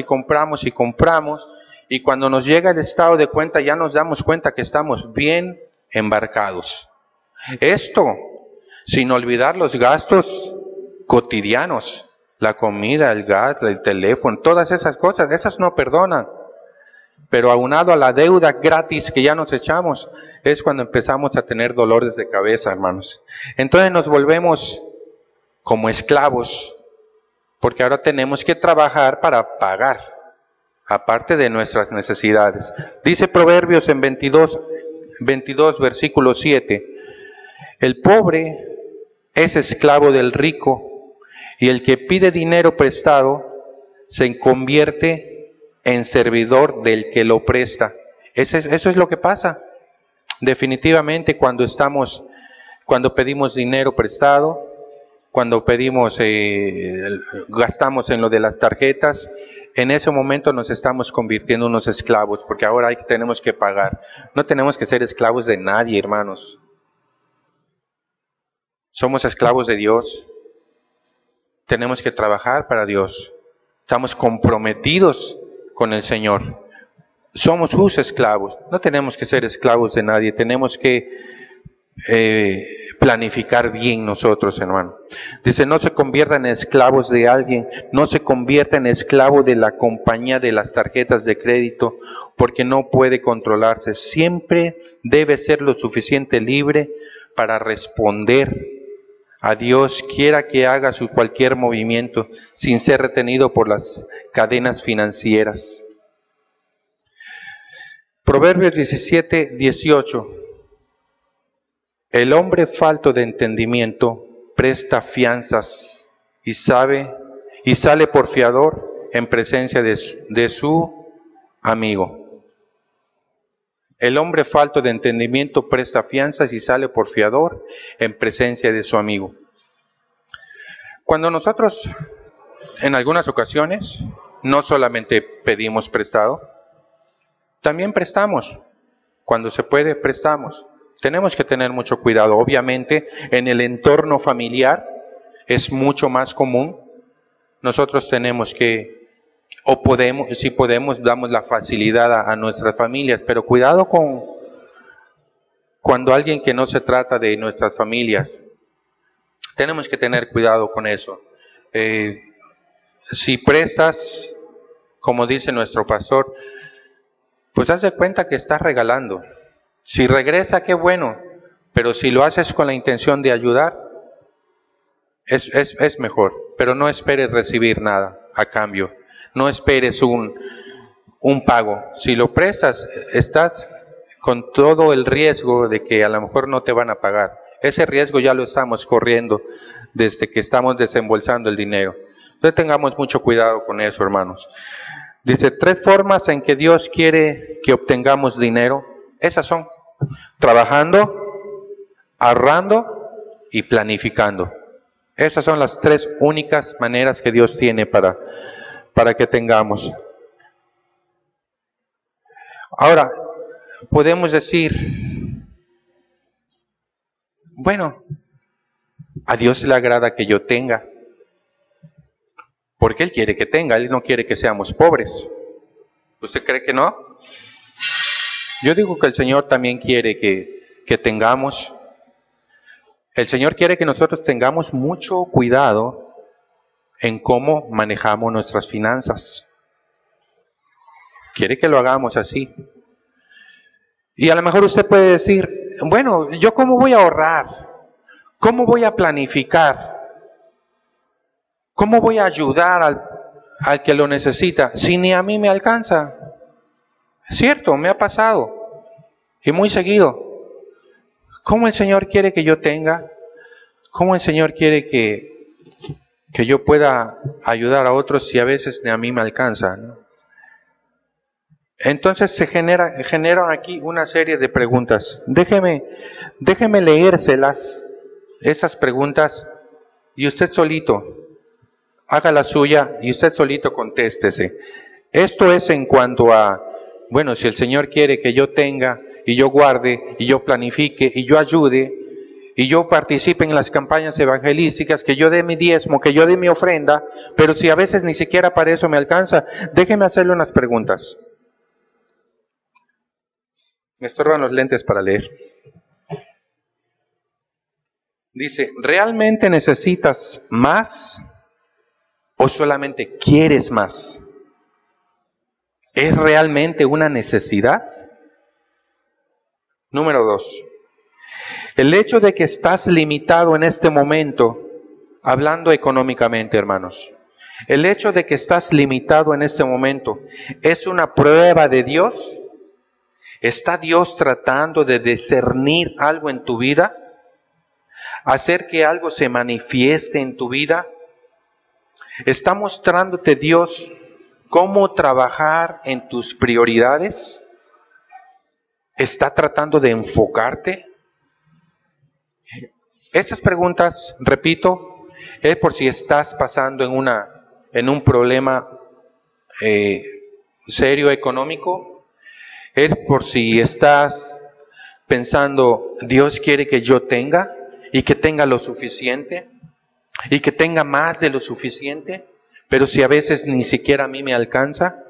Y cuando nos llega el estado de cuenta ya nos damos cuenta que estamos bien embarcados. Esto sin olvidar los gastos cotidianos. La comida, el gas, el teléfono, todas esas cosas, esas no perdonan. Pero aunado a la deuda gratis que ya nos echamos, es cuando empezamos a tener dolores de cabeza, hermanos. Entonces nos volvemos como esclavos, porque ahora tenemos que trabajar para pagar, aparte de nuestras necesidades. Dice Proverbios en 22 versículo 7, el pobre es esclavo del rico, y el que pide dinero prestado se convierte en servidor del que lo presta. Eso es lo que pasa. Definitivamente cuando pedimos dinero prestado, cuando gastamos en lo de las tarjetas, en ese momento nos estamos convirtiendo en unos esclavos, porque ahora tenemos que pagar. No tenemos que ser esclavos de nadie, hermanos. Somos esclavos de Dios. Tenemos que trabajar para Dios. Estamos comprometidos con el Señor. Somos sus esclavos. No tenemos que ser esclavos de nadie. Tenemos que planificar bien nosotros, hermano. Dice, no se conviertan en esclavos de alguien. No se convierta en esclavo de la compañía de las tarjetas de crédito, porque no puede controlarse. Siempre debe ser lo suficiente libre para responder a Dios, quiera que haga cualquier movimiento, sin ser retenido por las cadenas financieras. Proverbios 17:18. El hombre falto de entendimiento presta fianzas y sale por fiador en presencia de su amigo. El hombre falto de entendimiento presta fianzas y sale por fiador en presencia de su amigo. Cuando nosotros, en algunas ocasiones, no solamente pedimos prestado, también prestamos. Cuando se puede, prestamos. Tenemos que tener mucho cuidado. Obviamente, en el entorno familiar es mucho más común. Nosotros tenemos que, o podemos, si podemos, damos la facilidad a nuestras familias, pero cuidado cuando alguien que no se trata de nuestras familias. Tenemos que tener cuidado con eso. Si prestas, como dice nuestro pastor, pues haz de cuenta que estás regalando. Si regresa, qué bueno, pero si lo haces con la intención de ayudar, es mejor. Pero no esperes recibir nada a cambio. No esperes un pago. Si lo prestas, estás con todo el riesgo de que a lo mejor no te van a pagar. Ese riesgo ya lo estamos corriendo desde que estamos desembolsando el dinero. Entonces tengamos mucho cuidado con eso, hermanos. Dice, 3 formas en que Dios quiere que obtengamos dinero. Esas son: trabajando, ahorrando y planificando. Esas son las 3 únicas maneras que Dios tiene para que tengamos. Ahora, podemos decir, bueno, a Dios le agrada que yo tenga, porque Él quiere que tenga, Él no quiere que seamos pobres. ¿Usted cree que no? Yo digo que el Señor también quiere que tengamos. El Señor quiere que nosotros tengamos mucho cuidado en cómo manejamos nuestras finanzas. Quiere que lo hagamos así. Y a lo mejor usted puede decir, bueno, ¿yo cómo voy a ahorrar? ¿Cómo voy a planificar? ¿Cómo voy a ayudar al que lo necesita si ni a mí me alcanza? Es cierto, me ha pasado y muy seguido. ¿Cómo el Señor quiere que yo tenga? ¿Cómo el Señor quiere que yo pueda ayudar a otros si a veces ni a mí me alcanza, ¿no? Entonces se generan aquí una serie de preguntas. Déjeme leérselas, esas preguntas, y usted solito haga la suya y usted solito contéstese. Esto es en cuanto a, bueno, si el Señor quiere que yo tenga y yo guarde y yo planifique y yo ayude y yo participe en las campañas evangelísticas, que yo dé mi diezmo, que yo dé mi ofrenda, pero si a veces ni siquiera para eso me alcanza, déjeme hacerle unas preguntas. Me estorban los lentes para leer. Dice, ¿realmente necesitas más ¿O solamente quieres más? ¿Es realmente una necesidad? Número 2. El hecho de que estás limitado en este momento, hablando económicamente, hermanos, el hecho de que estás limitado en este momento, ¿es una prueba de Dios? ¿Está Dios tratando de discernir algo en tu vida? ¿Hacer que algo se manifieste en tu vida? ¿Está mostrándote Dios cómo trabajar en tus prioridades? ¿Está tratando de enfocarte? Estas preguntas, repito, es por si estás pasando en un problema serio económico, es por si estás pensando, Dios quiere que yo tenga y que tenga lo suficiente y que tenga más de lo suficiente, pero si a veces ni siquiera a mí me alcanza.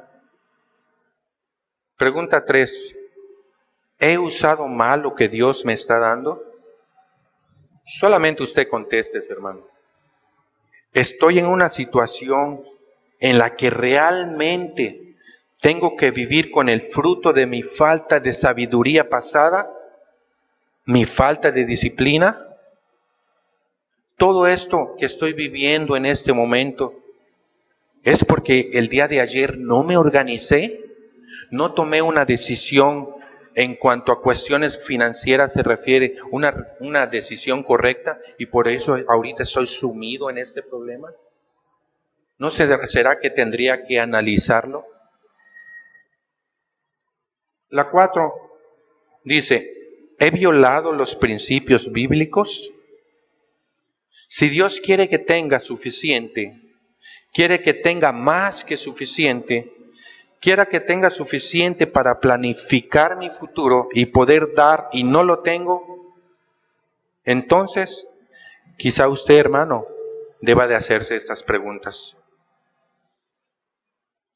Pregunta 3. ¿He usado mal lo que Dios me está dando? Solamente usted conteste, hermano. ¿Estoy en una situación en la que realmente tengo que vivir con el fruto de mi falta de sabiduría pasada? ¿Mi falta de disciplina? Todo esto que estoy viviendo en este momento es porque el día de ayer no me organicé, no tomé una decisión en cuanto a cuestiones financieras se refiere, una decisión correcta, y por eso ahorita estoy sumido en este problema. ¿No será que tendría que analizarlo? La 4 dice, ¿he violado los principios bíblicos? Si Dios quiere que tenga suficiente, quiere que tenga más que suficiente, quiera que tenga suficiente para planificar mi futuro y poder dar y no lo tengo, entonces quizá usted, hermano, deba de hacerse estas preguntas.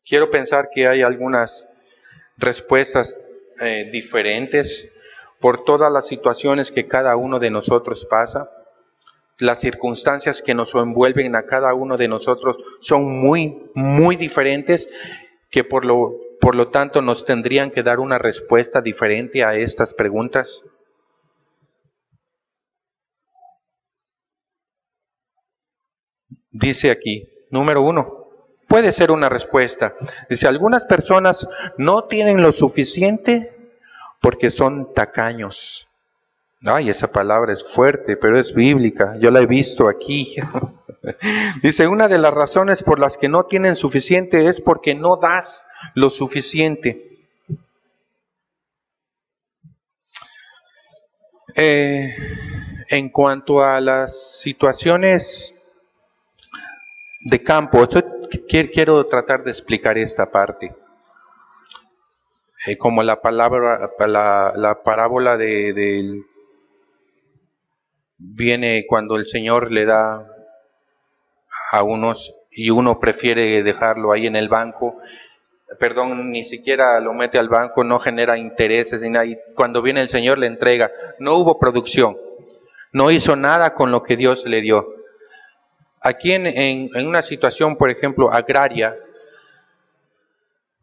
Quiero pensar que hay algunas respuestas diferentes por todas las situaciones que cada uno de nosotros pasa. Las circunstancias que nos envuelven a cada uno de nosotros son muy, muy diferentes, que por lo tanto nos tendrían que dar una respuesta diferente a estas preguntas. Dice aquí, número 1, puede ser una respuesta. Dice, algunas personas no tienen lo suficiente porque son tacaños. Ay, esa palabra es fuerte, pero es bíblica. Yo la he visto aquí. Dice, una de las razones por las que no tienen suficiente es porque no das lo suficiente. En cuanto a las situaciones de campo, quiero tratar de explicar esta parte. Como la parábola del viene cuando el Señor le da a unos y uno prefiere dejarlo ahí en el banco, ni siquiera lo mete al banco, no genera intereses ni nada, y cuando viene el Señor le entrega. No hubo producción, no hizo nada con lo que Dios le dio. Aquí en una situación, por ejemplo, agraria,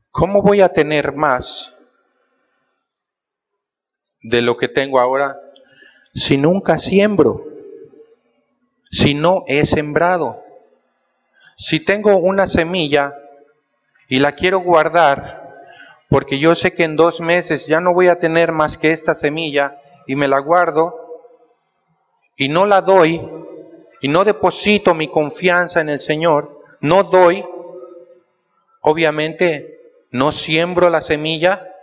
¿cómo voy a tener más de lo que tengo ahora si nunca siembro? Si no he sembrado. Si tengo una semilla y la quiero guardar, porque yo sé que en 2 meses ya no voy a tener más que esta semilla, y me la guardo, y no la doy, y no deposito mi confianza en el Señor, no doy, obviamente no siembro la semilla,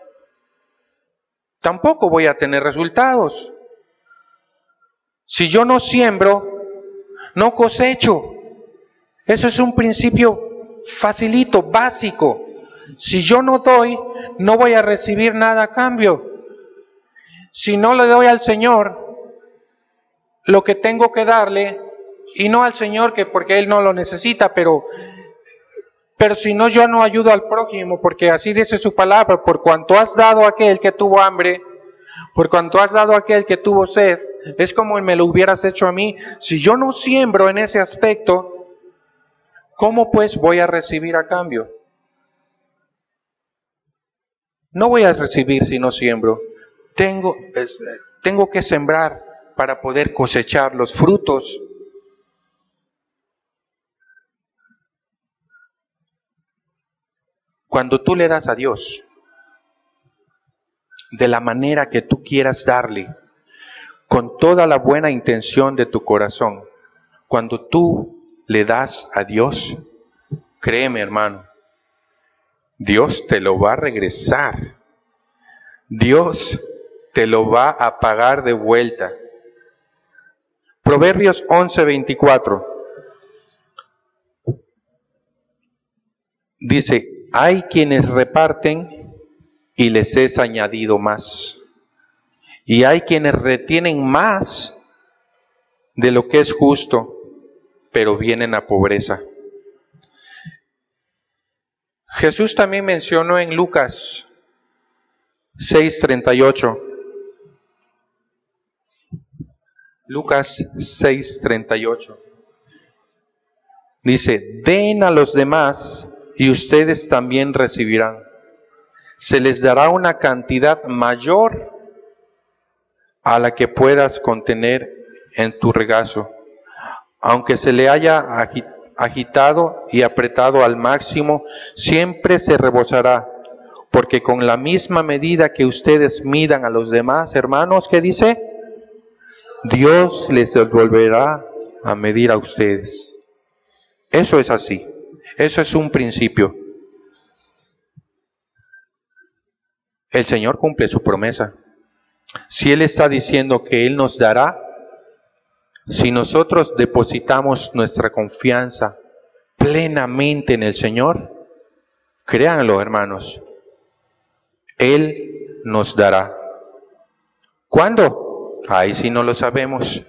tampoco voy a tener resultados. Si yo no siembro, no cosecho. Eso es un principio facilito, básico. Si yo no doy, no voy a recibir nada a cambio. Si no le doy al Señor lo que tengo que darle, y no al Señor que porque Él no lo necesita, pero si no, yo no ayudo al prójimo, porque así dice su palabra, por cuanto has dado a aquel que tuvo hambre, por cuanto has dado a aquel que tuvo sed, es como me lo hubieras hecho a mí. Si yo no siembro en ese aspecto, ¿Cómo pues voy a recibir a cambio? No voy a recibir si no siembro. Tengo que sembrar para poder cosechar los frutos. Cuando tú le das a Dios de la manera que tú quieras darle, con toda la buena intención de tu corazón, cuando tú le das a Dios, créeme, hermano, Dios te lo va a regresar. Dios te lo va a pagar de vuelta. Proverbios 11:24 dice, hay quienes reparten y les es añadido más. Y hay quienes retienen más de lo que es justo, pero vienen a pobreza. Jesús también mencionó en Lucas 6:38. Lucas 6:38. Dice, den a los demás y ustedes también recibirán. Se les dará una cantidad mayor a la que puedas contener en tu regazo. Aunque se le haya agitado y apretado al máximo, siempre se rebosará, porque con la misma medida que ustedes midan a los demás, hermanos, ¿qué dice? Dios les volverá a medir a ustedes. Eso es así, eso es un principio. El Señor cumple su promesa. Si Él está diciendo que Él nos dará, si nosotros depositamos nuestra confianza plenamente en el Señor, créanlo, hermanos, Él nos dará. ¿Cuándo? Ahí sí no lo sabemos.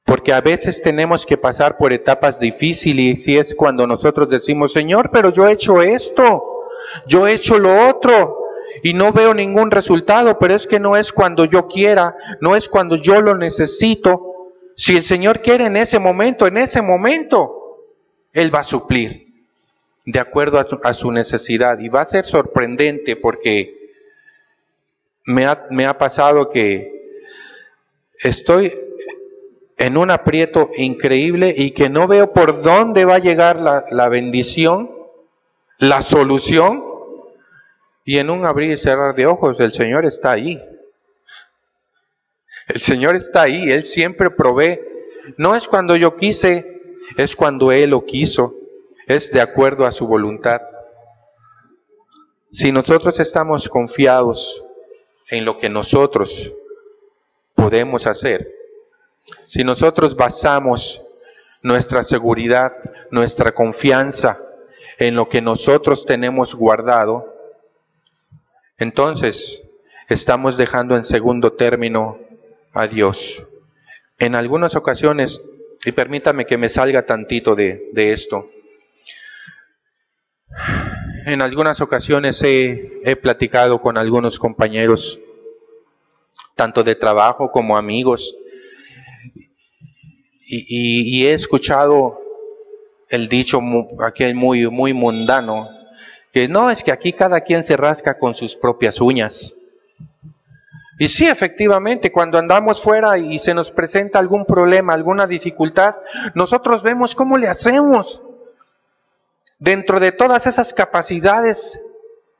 Porque a veces tenemos que pasar por etapas difíciles y es cuando nosotros decimos, Señor, pero yo he hecho esto, yo he hecho lo otro y no veo ningún resultado, pero es que no es cuando yo quiera, no es cuando yo lo necesito. Si el Señor quiere en ese momento, Él va a suplir de acuerdo a su necesidad. Y va a ser sorprendente porque me ha pasado que estoy en un aprieto increíble y que no veo por dónde va a llegar la bendición, la solución, y en un abrir y cerrar de ojos el Señor está ahí. El Señor está ahí, Él siempre provee. No es cuando yo quise, es cuando Él lo quiso, es de acuerdo a su voluntad. Si nosotros estamos confiados en lo que nosotros podemos hacer, si nosotros basamos nuestra seguridad, nuestra confianza en lo que nosotros tenemos guardado, entonces estamos dejando en segundo término a Dios. En algunas ocasiones, y permítame que me salga tantito de esto, en algunas ocasiones he platicado con algunos compañeros, tanto de trabajo como amigos, y he escuchado el dicho aquel muy mundano, que no, es que aquí cada quien se rasca con sus propias uñas. Y sí, efectivamente, cuando andamos fuera y se nos presenta algún problema, alguna dificultad, nosotros vemos cómo le hacemos. Dentro de todas esas capacidades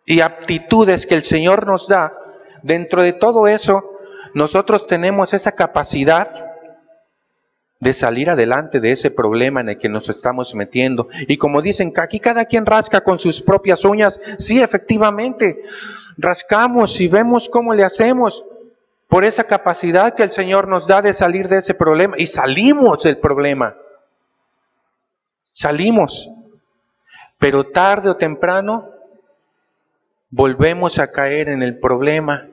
y aptitudes que el Señor nos da, dentro de todo eso, nosotros tenemos esa capacidad de salir adelante de ese problema en el que nos estamos metiendo. Y como dicen, aquí cada quien rasca con sus propias uñas. Sí, efectivamente, rascamos y vemos cómo le hacemos por esa capacidad que el Señor nos da de salir de ese problema. Y salimos del problema. Salimos. Pero tarde o temprano volvemos a caer en el problema.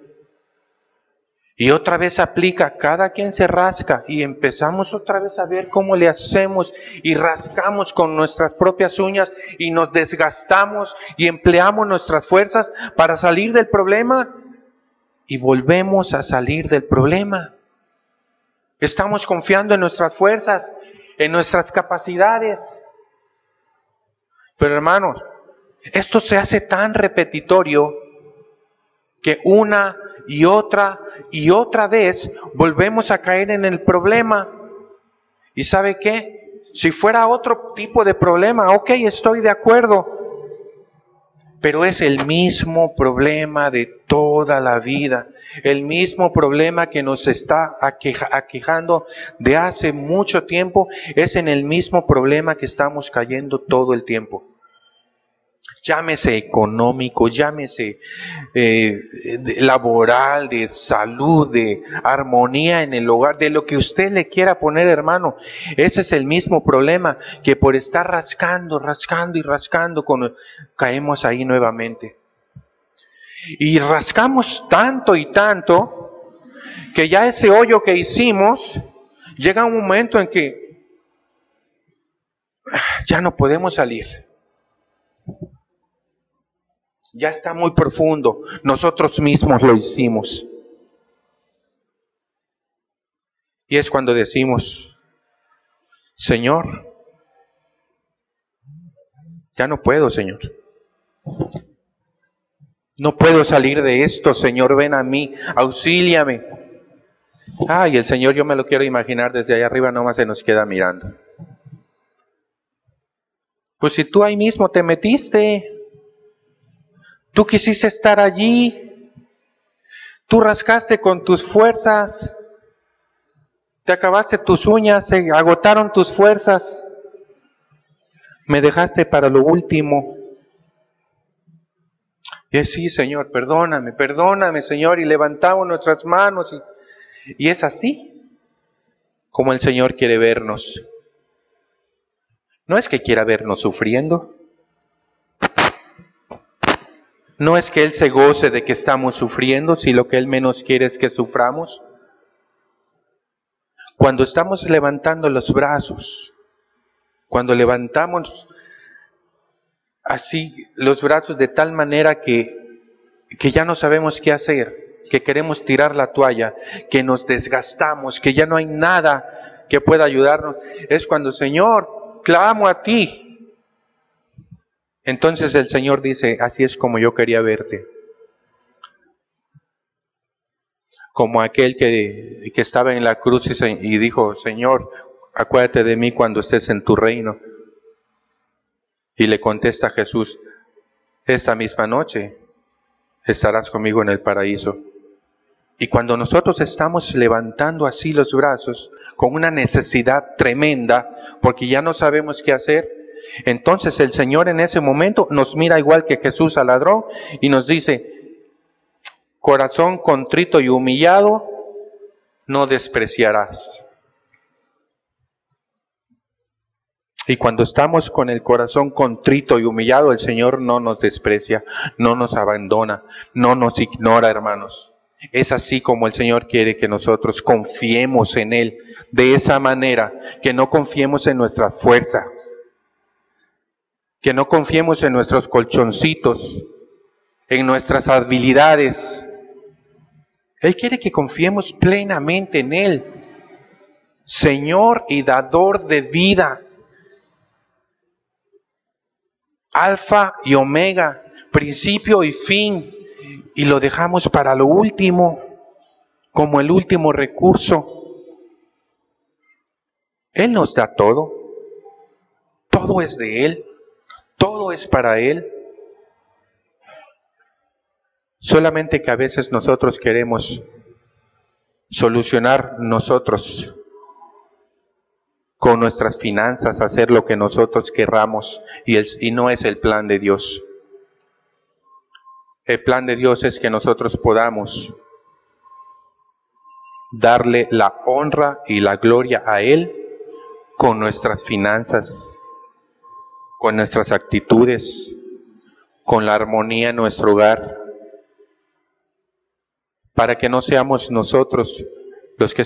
Y otra vez aplica, cada quien se rasca y empezamos otra vez a ver cómo le hacemos y rascamos con nuestras propias uñas y nos desgastamos y empleamos nuestras fuerzas para salir del problema y volvemos a salir del problema. Estamos confiando en nuestras fuerzas, en nuestras capacidades Pero hermanos, esto se hace tan repetitorio que una y otra vez volvemos a caer en el problema. ¿Y sabe qué? Si fuera otro tipo de problema, ok, estoy de acuerdo. Pero es el mismo problema de toda la vida. El mismo problema que nos está aquejando de hace mucho tiempo. Es en el mismo problema que estamos cayendo todo el tiempo. Llámese económico, llámese laboral, de salud, de armonía en el hogar, de lo que usted le quiera poner, hermano. Ese es el mismo problema, que por estar rascando y rascando, caemos ahí nuevamente. Y rascamos tanto y tanto, que ya ese hoyo que hicimos, llega un momento en que ya no podemos salir. Ya está muy profundo. Nosotros mismos lo hicimos. Y es cuando decimos, Señor, ya no puedo, Señor. No puedo salir de esto, Señor, ven a mí, auxíliame. Ay, el Señor, yo me lo quiero imaginar desde allá arriba, nomás se nos queda mirando. Pues si tú ahí mismo te metiste, tú quisiste estar allí, tú rascaste con tus fuerzas, te acabaste tus uñas, se agotaron tus fuerzas, me dejaste para lo último. Y sí, Señor, perdóname, Señor, y levantamos nuestras manos, y es así como el Señor quiere vernos. No es que quiera vernos sufriendo, no es que Él se goce de que estamos sufriendo, si lo que Él menos quiere es que suframos. Cuando estamos levantando los brazos, cuando levantamos así los brazos de tal manera que ya no sabemos qué hacer, que queremos tirar la toalla, que nos desgastamos, que ya no hay nada que pueda ayudarnos, es cuando, Señor, clamo a ti. Entonces el Señor dice, así es como yo quería verte. Como aquel que estaba en la cruz y dijo, Señor, acuérdate de mí cuando estés en tu reino. Y le contesta Jesús, esta misma noche estarás conmigo en el paraíso. Y cuando nosotros estamos levantando así los brazos, con una necesidad tremenda, porque ya no sabemos qué hacer, entonces el Señor en ese momento nos mira igual que Jesús al ladrón y nos dice, corazón contrito y humillado, no despreciarás. Y cuando estamos con el corazón contrito y humillado, el Señor no nos desprecia, no nos abandona, no nos ignora, hermanos. Es así como el Señor quiere que nosotros confiemos en Él, de esa manera, que no confiemos en nuestra fuerza, que no confiemos en nuestros colchoncitos, en nuestras habilidades. Él quiere que confiemos plenamente en Él, Señor y dador de vida, Alfa y Omega, principio y fin, y lo dejamos para lo último, como el último recurso. Él nos da todo, todo es de Él, todo es para Él. Solamente que a veces nosotros queremos solucionar nosotros con nuestras finanzas, hacer lo que nosotros querramos, y no es el plan de Dios. El plan de Dios es que nosotros podamos darle la honra y la gloria a Él con nuestras finanzas, con nuestras actitudes, con la armonía en nuestro hogar, para que no seamos nosotros los que